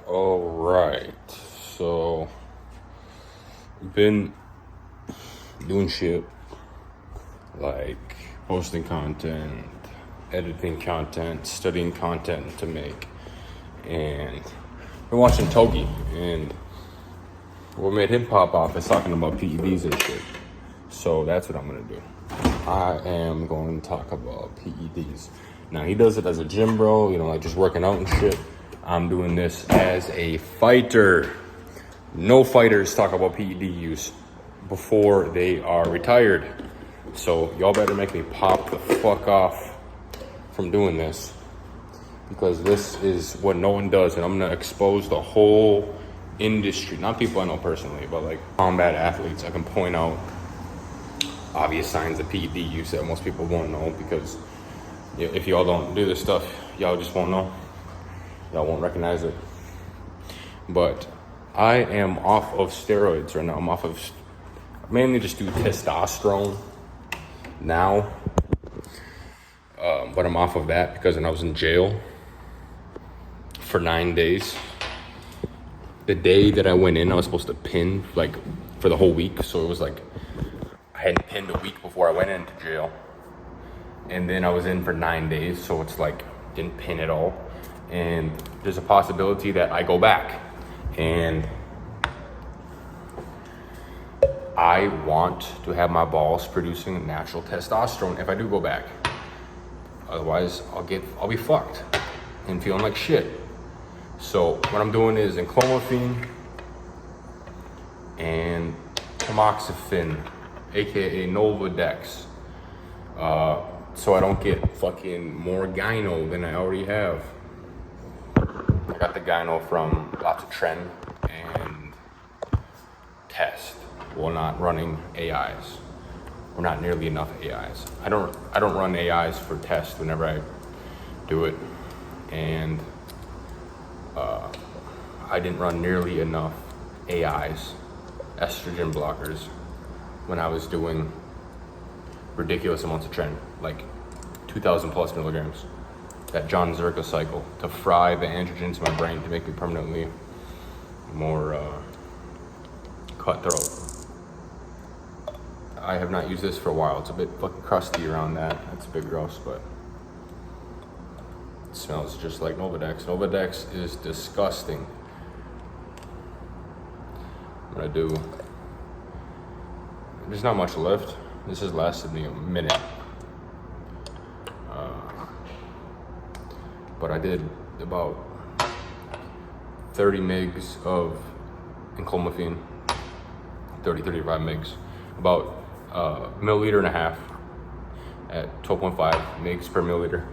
All right, so been doing shit like posting content, editing content, studying content to make, and been watching Togi, and what made him pop off is talking about PEDs and shit. So that's what I'm gonna do. I am going to talk about PEDs. Now he does it as a gym bro, like just working out and shit. I'm doing this as a fighter. No fighters talk about PED use before they are retired. So y'all better make me pop the fuck off from doing this, because this is what no one does, and I'm gonna expose the whole industry. Not people I know personally, but like combat athletes. I can point out obvious signs of PED use that most people won't know, because if y'all don't do this stuff, y'all just won't know. Y'all won't recognize it. But I am off of steroids right now. I'm off of mainly just do testosterone now. But I'm off of that because when I was in jail for 9 days, the day that I went in, I was supposed to pin like for the whole week. So it was like I hadn't pinned a week before I went into jail. And then I was in for 9 days. So it's like didn't pin at all. And there's a possibility that I go back, and I want to have my balls producing natural testosterone if I do go back. Otherwise, I'll be fucked and feeling like shit. So what I'm doing is enclomiphene and tamoxifen, aka Nolvadex, so I don't get fucking more gyno than I already have. I got the gyno from lots of Tren and Test. We're not running AIs. We're not nearly enough AIs. I don't run AIs for Test whenever I do it, and I didn't run nearly enough AIs, estrogen blockers, when I was doing ridiculous amounts of Tren, like 2,000 plus milligrams. That John Zerka cycle to fry the androgens in my brain to make me permanently more cutthroat. I have not used this for a while. It's a bit fucking crusty around that. That's a bit gross, but it smells just like Nolvadex. Nolvadex is disgusting. I'm gonna do, there's not much left. This has lasted me a minute. But I did about 30 mgs of enclomiphene, 35 mgs, about a milliliter and a half at 12.5 mgs per milliliter.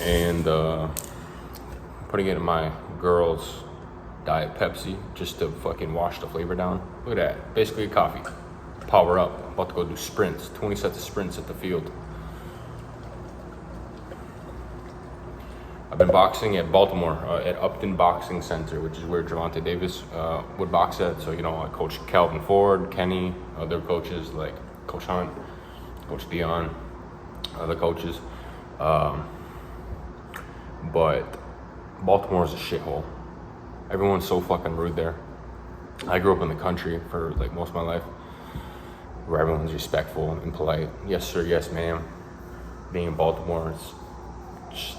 And putting it in my girl's Diet Pepsi just to fucking wash the flavor down. Look at that, basically coffee. Power up, I'm about to go do sprints, 20 sets of sprints at the field. I've been boxing at Baltimore, at Upton Boxing Center, which is where Gervonta Davis would box at. So, I coach Calvin Ford, Kenny, other coaches like Coach Hunt, Coach Dion, other coaches. But Baltimore's a shithole. Everyone's so fucking rude there. I grew up in the country for like most of my life, where everyone's respectful and polite. Yes, sir, yes, ma'am. Being in Baltimore, it's just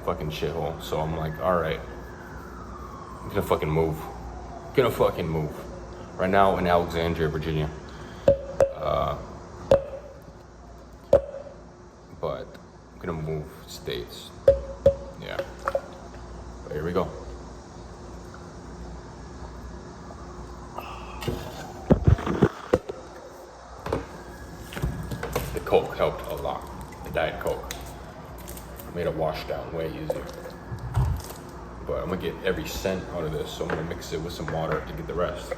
fucking shithole. So I'm like, all right, I'm gonna fucking move. Right now in Alexandria, Virginia. But I'm gonna move states. Yeah. But here we go. The Coke helped a lot. The Diet Coke made a wash down way easier. But I'm gonna get every cent out of this, so I'm gonna mix it with some water to get the rest.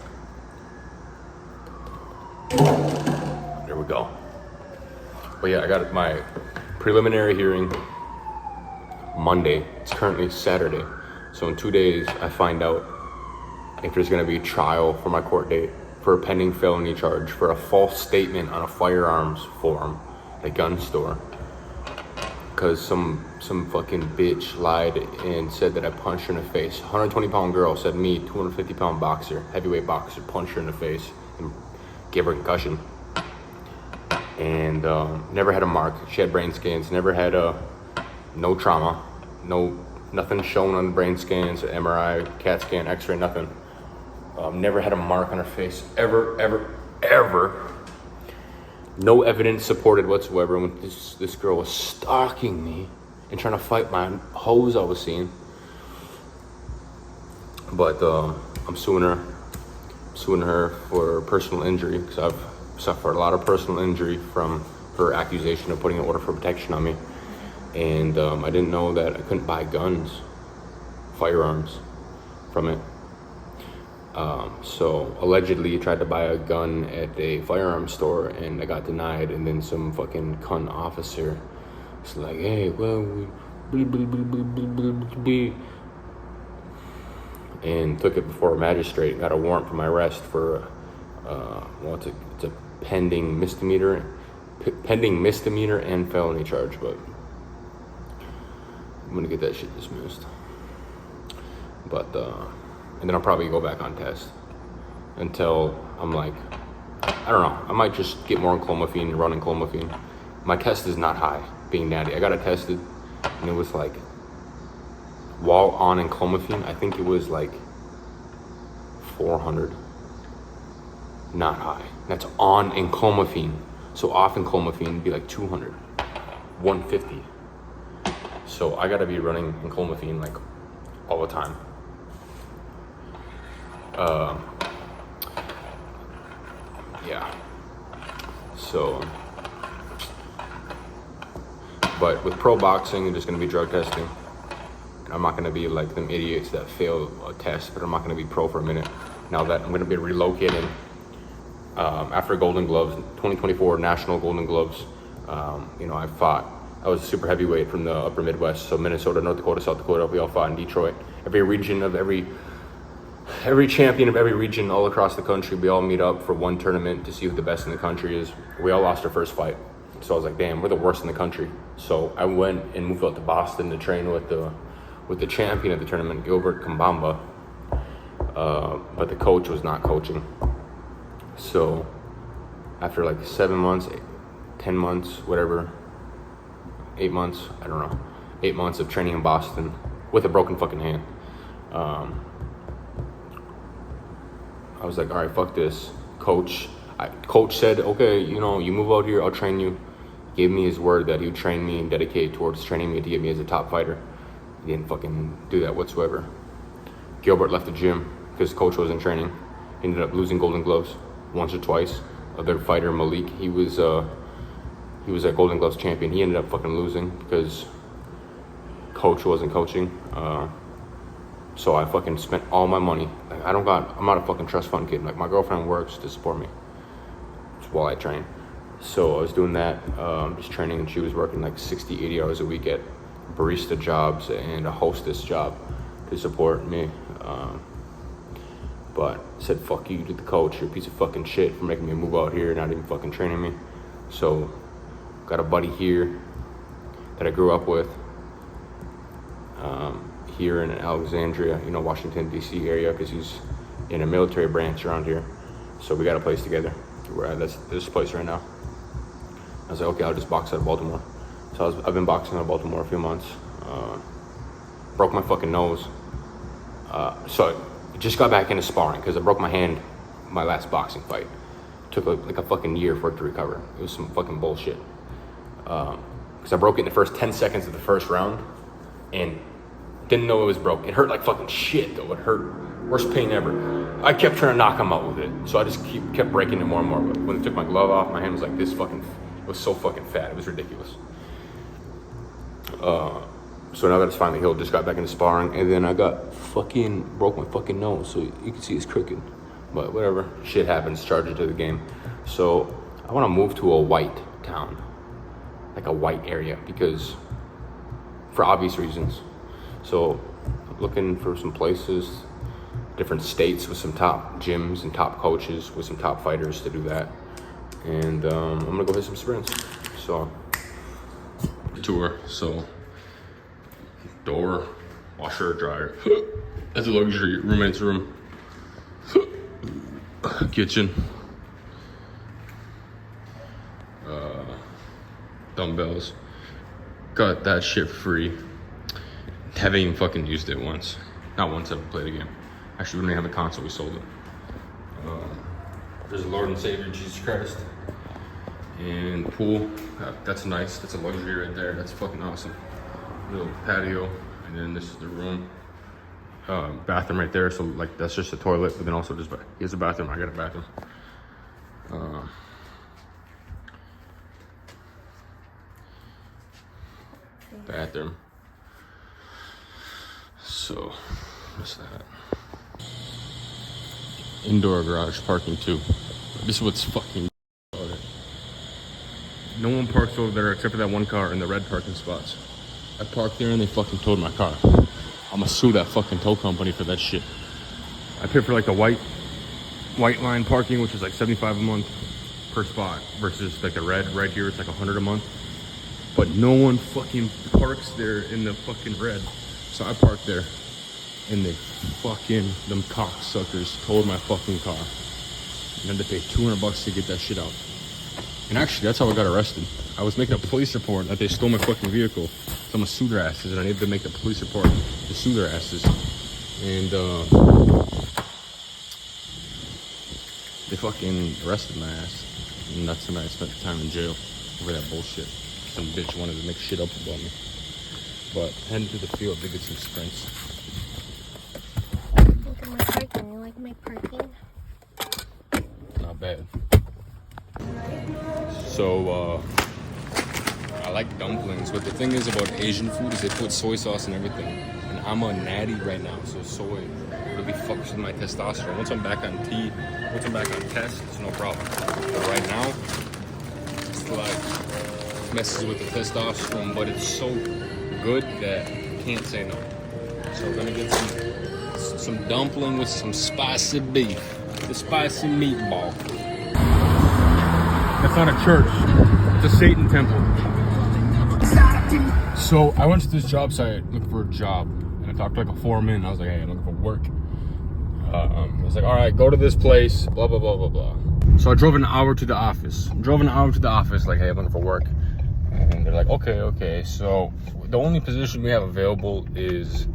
There we go. But yeah, I got my preliminary hearing Monday. It's currently Saturday. So in 2 days, I find out if there's gonna be a trial for my court date for a pending felony charge for a false statement on a firearms form at a gun store. Because some some fucking bitch lied and said that I punched her in the face. 120-pound girl said me, 250-pound boxer, heavyweight boxer, punched her in the face and gave her a concussion. And never had a mark. She had brain scans. Never had no trauma. Nothing shown on the brain scans, MRI, CAT scan, X-ray, nothing. Never had a mark on her face, ever. No evidence supported whatsoever. When this girl was stalking me and trying to fight my hoes I was seeing. But I'm suing her. For personal injury because I've suffered a lot of personal injury from her accusation of putting an order for protection on me. And I didn't know that I couldn't buy firearms from it. So allegedly tried to buy a gun at a firearms store and I got denied, and then some fucking cunt officer was like, hey, well, and took it before a magistrate, got a warrant for my arrest for it's a pending misdemeanor and felony charge, but I'm gonna get that shit dismissed. But and then I'll probably go back on test until I'm like, I don't know, I might just get more clomiphene, running clomiphene. My test is not high, being natty. I got it tested and it was like, while on in clomiphene, I think it was like 400. Not high. That's on in clomiphene. So off in clomiphene would be like 200, 150. So I gotta be running in clomiphene like all the time. Yeah. So, but with pro boxing, it's just gonna be drug testing. I'm not gonna be like them idiots that fail a test, but I'm not gonna be pro for a minute. Now that I'm gonna be relocating after Golden Gloves, 2024 National Golden Gloves. I was a super heavyweight from the upper Midwest, so Minnesota, North Dakota, South Dakota. We all fought in Detroit. Every champion of every region all across the country, we all meet up for one tournament to see who the best in the country is. We all lost our first fight. So I was like, damn, we're the worst in the country. So I went and moved out to Boston to train with the champion of the tournament, Gilbert Kambamba. But the coach was not coaching. So after like 7 months, 10 months, whatever, 8 months, I don't know, 8 months of training in Boston with a broken fucking hand. I was like, all right, fuck this. Coach said, okay, you move out here, I'll train you. Gave me his word that he would train me and dedicate towards training me to get me as a top fighter. He didn't fucking do that whatsoever. Gilbert left the gym because coach wasn't training. He ended up losing Golden Gloves once or twice. Other fighter, Malik, he was a Golden Gloves champion. He ended up fucking losing because coach wasn't coaching. So I fucking spent all my money. Like, I'm not a fucking trust fund kid. Like, my girlfriend works to support me while I train. So I was doing that, just training, and she was working like 60, 80 hours a week at barista jobs and a hostess job to support me. But I said, fuck you, the coach, you're a piece of fucking shit for making me move out here, not even fucking training me. So got a buddy here that I grew up with, here in Alexandria, Washington, D.C. area, because he's in a military branch around here. So we got a place together. We're at this place right now. I was like, okay, I'll just box out of Baltimore. So I've been boxing out of Baltimore a few months. Broke my fucking nose. So I just got back into sparring because I broke my hand my last boxing fight. Took like a fucking year for it to recover. It was some fucking bullshit. Because I broke it in the first 10 seconds of the first round and didn't know it was broke. It hurt like fucking shit though. It hurt. Worst pain ever. I kept trying to knock him out with it. So I just kept breaking it more and more. But when I took my glove off, my hand was like this fucking, it was so fucking fat. It was ridiculous. So now that it's finally healed, just got back into sparring, and then I broke my fucking nose, so you can see it's crooked. But whatever, shit happens, charge it to the game. So I want to move to a white town, like a white area, because for obvious reasons. So looking for some places, different states with some top gyms and top coaches with some top fighters to do that. And I'm gonna go hit some sprints. So tour. So door, washer, dryer. That's a luxury roommate's room. Kitchen. Dumbbells. Got that shit free. Haven't even fucking used it once. Not once I've played a game. Actually, we didn't have a console, we sold it. There's a Lord and Savior, Jesus Christ. And pool, that's nice. That's a luxury right there. That's fucking awesome. Little patio, and then this is the room. Bathroom right there, so like that's just a toilet, but then also just, here's a bathroom, I got a bathroom. Bathroom. So, what's that? Indoor garage parking too. This is what's fucking about it. No one parks over there except for that one car in the red parking spots. I parked there and they fucking towed my car. I'ma sue that fucking tow company for that shit. I paid for like the white line parking, which is like $75 a month per spot, versus like the red right here, it's like $100 a month. But no one fucking parks there in the fucking red. So I parked there and they fucking, them cocksuckers towed my fucking car. And I had to pay $200 to get that shit out. And actually, that's how I got arrested. I was making a police report that they stole my fucking vehicle. So I'm gonna sue their asses, and I needed to make a police report to sue their asses. And they fucking arrested my ass. And that's when I spent the time in jail over that bullshit. Some bitch wanted to make shit up about me. But heading to the field to get some sprints. Look at my parking. You like my parking? Not bad. So, I like dumplings, but the thing is about Asian food is they put soy sauce and everything. And I'm a natty right now, so soy really fucks with my testosterone. Once I'm back on test, it's no problem. But right now, it's like messes with the testosterone, but it's so good that I can't say no. So we're gonna get some dumpling with some spicy beef, the spicy meatball. That's not a church. It's a Satan temple. So I went to this job site looking for a job, and I talked to like a foreman. And I was like, "Hey, I'm looking for work." I was like, "All right, go to this place." Blah blah blah blah blah. So I drove an hour to the office. Like, "Hey, I'm looking for work," and they're like, "Okay." So the only position we have available is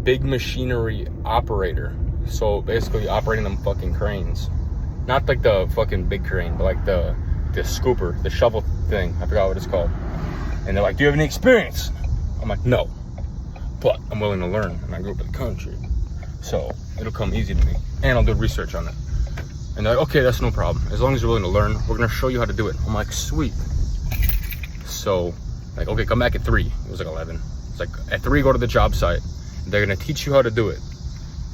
big machinery operator. So basically operating them fucking cranes. Not like the fucking big crane, but like the scooper, the shovel thing. I forgot what it's called. And they're like, "Do you have any experience?" I'm like, "No, but I'm willing to learn, and I grew up in the country. So it'll come easy to me, and I'll do research on it." And they're like, "Okay, that's no problem. As long as you're willing to learn, we're gonna show you how to do it." I'm like, "Sweet." So like, "Okay, come back at 3. It was like 11. It's like, at 3, go to the job site. They're gonna teach you how to do it.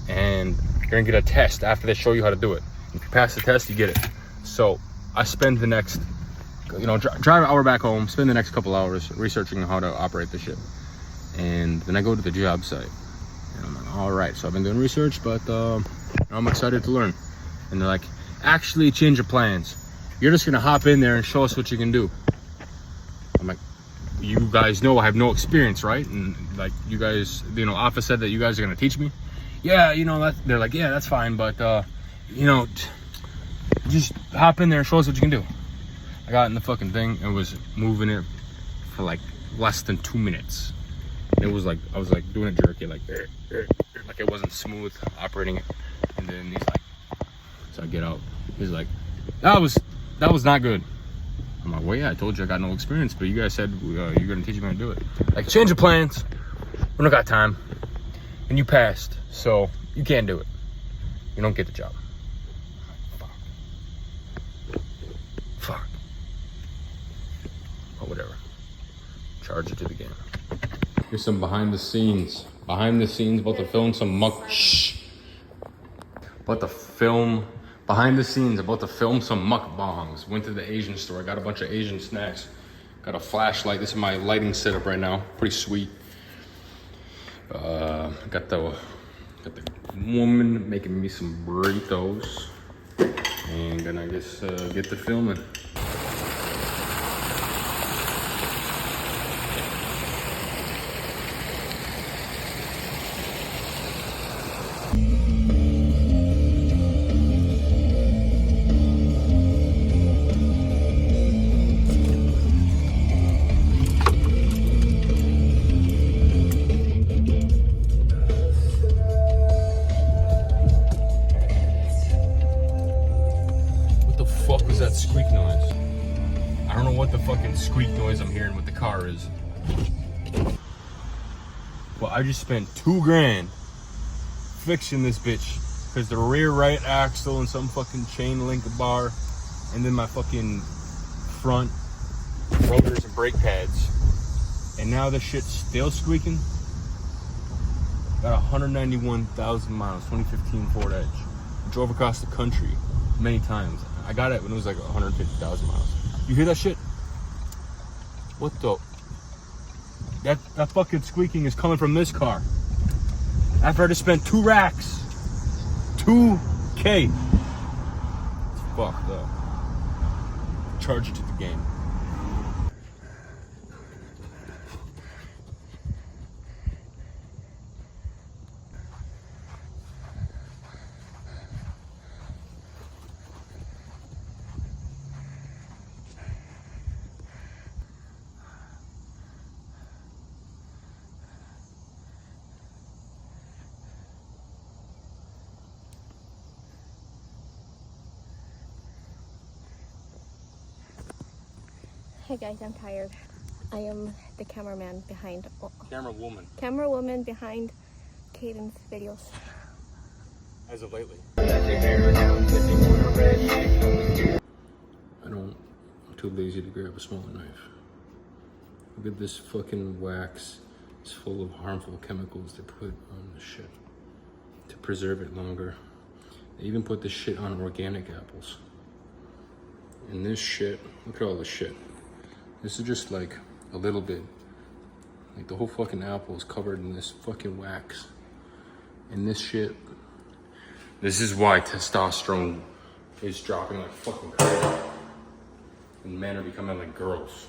And you're gonna get a test after they show you how to do it. If you pass the test, you get it." So I spend the next, drive an hour back home, spend the next couple hours researching how to operate the ship. And then I go to the job site. And I'm like, all right, so I've been doing research, but I'm excited to learn. And they're like, "Actually, change your plans. You're just gonna hop in there and show us what you can do." I'm like, "You guys know I have no experience, right? And like, you guys, office said that you guys are gonna teach me." "Yeah, that." They're like, "Yeah, that's fine, but just hop in there and show us what you can do." I got in the fucking thing and was moving it for like less than 2 minutes. And it was like, I was like doing it jerky, like it wasn't smooth operating it. And then he's like, so I get out. He's like, that was not good." I'm like, "Well, yeah, I told you I got no experience, but you guys said you're gonna teach me how to do it. Like, change the plans. We don't got time. And you passed, so you can't do it. You don't get the job." Fuck. But whatever. Charge it to the game. Here's some behind the scenes. Behind the scenes, about to film some mukbangs. Went to the Asian store. I got a bunch of Asian snacks. Got a flashlight. This is my lighting setup right now. Pretty sweet. Got the woman making me some burritos. And gonna get to filming. hearing what the car is. Well, I just spent $2,000 fixing this bitch because the rear right axle and some fucking chain link bar, and then my fucking front rotors and brake pads, and now this shit's still squeaking. Got 191,000 miles, 2015 Ford Edge. Drove across the country many times. I got it when it was like 150,000 miles. You hear that shit? What the? That fucking squeaking is coming from this car. After I just spent 2 racks. $2K. It's fucked up. Charge it to the game. Hey guys, I'm tired. I am the cameraman behind. Camera woman. Camera woman behind Caden's videos. As of lately. I'm too lazy to grab a smaller knife. Look at this fucking wax. It's full of harmful chemicals they put on the shit to preserve it longer. They even put this shit on organic apples. And this shit, look at all this shit. This is just like a little bit. Like the whole fucking apple is covered in this fucking wax. And this shit. This is why testosterone is dropping like fucking crazy. And men are becoming like girls.